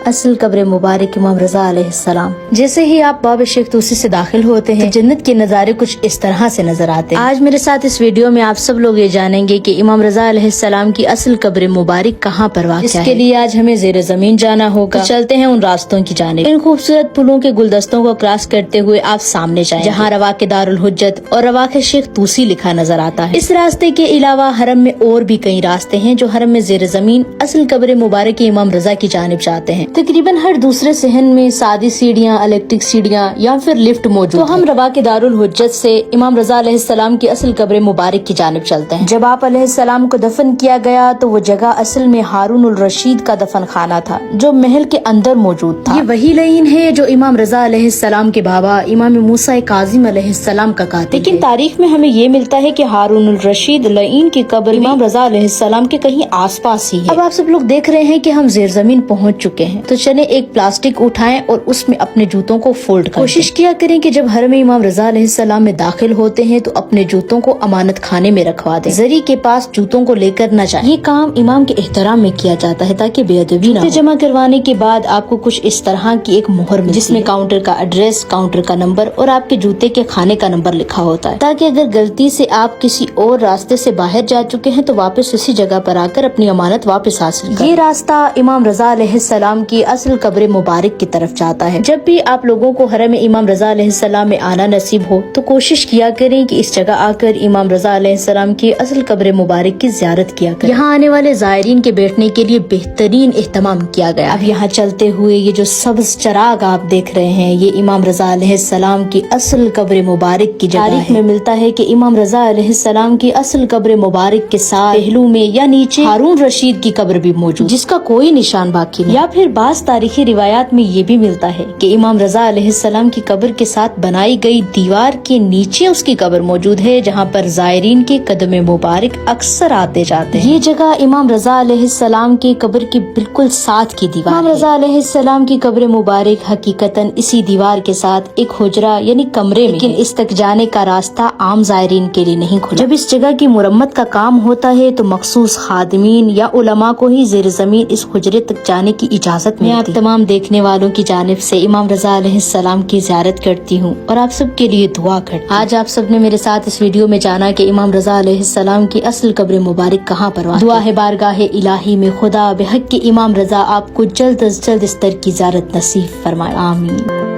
اصل قبر مبارک امام رضا علیہ السلام۔ جیسے ہی آپ باب شیخ توسی سے داخل ہوتے ہیں تو جنت کے نظارے کچھ اس طرح سے نظر آتے ہیں۔ آج میرے ساتھ اس ویڈیو میں آپ سب لوگ یہ جانیں گے کہ امام رضا علیہ السلام کی اصل قبر مبارک کہاں پر واقع ہے۔ اس کے لیے آج ہمیں زیر زمین جانا ہوگا۔ چلتے ہیں ان راستوں کی جانب۔ ان خوبصورت پھولوں کے گلدستوں کو کراس کرتے ہوئے آپ سامنے جائیں جہاں رواق دارالحجت اور رواق شیخ توسی لکھا نظر آتا ہے۔ اس راستے کے علاوہ حرم میں اور بھی کئی راستے ہیں جو حرم میں زیر زمین اصل قبر مبارک امام رضا کی جانب جاتے ہیں۔ تقریباً ہر دوسرے صحن میں سادی سیڑھیاں، الیکٹرک سیڑھیاں یا پھر لفٹ موجود تو ہم رواق دارالحجت سے امام رضا علیہ السلام کی اصل قبر مبارک کی جانب چلتے ہیں۔ جب آپ علیہ السلام کو دفن کیا گیا تو وہ جگہ اصل میں ہارون الرشید کا دفن خانہ تھا جو محل کے اندر موجود تھا۔ یہ وہی لعین ہے جو امام رضا علیہ السلام کے بابا امام موسیٰ کاظم علیہ السلام کا قاتل، لیکن تاریخ میں ہمیں یہ ملتا ہے کہ ہارون الرشید لعین کی قبر امام رضا علیہ السلام کے کہیں آس پاس ہی ہے۔ اب آپ سب لوگ دیکھ رہے ہیں کہ ہم زیر زمین پہنچ چکے ہیں، تو چلیں ایک پلاسٹک اٹھائیں اور اس میں اپنے جوتوں کو فولڈ کریں۔ کوشش کیا کریں کہ جب حرم امام رضا علیہ السلام میں داخل ہوتے ہیں تو اپنے جوتوں کو امانت خانے میں رکھوا دیں، زری کے پاس جوتوں کو لے کر نہ جائیں۔ یہ کام امام کے احترام میں کیا جاتا ہے تاکہ بے ادبی نہ ہو۔ جمع کروانے کے بعد آپ کو کچھ اس طرح کی ایک مہر ملتی ہے جس میں کاؤنٹر کا ایڈریس، کاؤنٹر کا نمبر اور آپ کے جوتے کے خانے کا نمبر لکھا ہوتا ہے، تاکہ اگر غلطی سے آپ کسی اور راستے سے باہر جا چکے ہیں تو واپس اسی جگہ پر آ کر اپنی امانت واپس حاصل کریں۔ یہ راستہ امام رضا علیہ السلام کی اصل قبر مبارک کی طرف جاتا ہے۔ جب بھی آپ لوگوں کو حرم امام رضا علیہ السلام میں آنا نصیب ہو تو کوشش کیا کریں کہ اس جگہ آ کر امام رضا علیہ السلام کی اصل قبر مبارک کی زیارت کیا کریں۔ یہاں آنے والے زائرین کے بیٹھنے کے لیے بہترین اہتمام کیا گیا۔ اب یہاں چلتے ہوئے یہ جو سبز چراغ آپ دیکھ رہے ہیں یہ امام رضا علیہ السلام کی اصل قبر مبارک کی جگہ ہے۔ تاریخ میں ملتا ہے کہ امام رضا علیہ السلام کی اصل قبر مبارک کے ساتھ پہلو میں یا نیچے ہارون رشید کی قبر بھی موجود جس کا کوئی نشان باقی نہیں۔ یا پھر بعض تاریخی روایات میں یہ بھی ملتا ہے کہ امام رضا علیہ السلام کی قبر کے ساتھ بنائی گئی دیوار کے نیچے اس کی قبر موجود ہے جہاں پر زائرین کے قدم مبارک اکثر آتے جاتے ہیں۔ یہ جگہ امام رضا علیہ السلام کی قبر کے بالکل ساتھ کی دیوار ہے۔ امام رضا علیہ السلام کی قبر مبارک حقیقتاً اسی دیوار کے ساتھ ایک حجرہ یعنی کمرے میں، لیکن اس تک جانے کا راستہ عام زائرین کے لیے نہیں کھلا۔ جب اس جگہ کی مرمت کا کام ہوتا ہے تو مخصوص خادمین یا علماء کو ہی زیر زمین اس حجرے تک جانے کی اجازت ملتی ہے۔ میں آپ تمام دیکھنے والوں کی جانب سے امام رضا علیہ السلام کی زیارت کرتی ہوں اور آپ سب کے لیے دعا کرتی ہوں۔ آج آپ سب نے میرے ساتھ اس ویڈیو میں جانا کہ امام رضا علیہ السلام کی اصل قبر مبارک کہاں پر واقع ہے۔ دعا ہے بارگاہ الہی میں خدا بحق کے امام رضا آپ کو جلد از جلد اس در کی زیارت نصیب فرمائے، آمین۔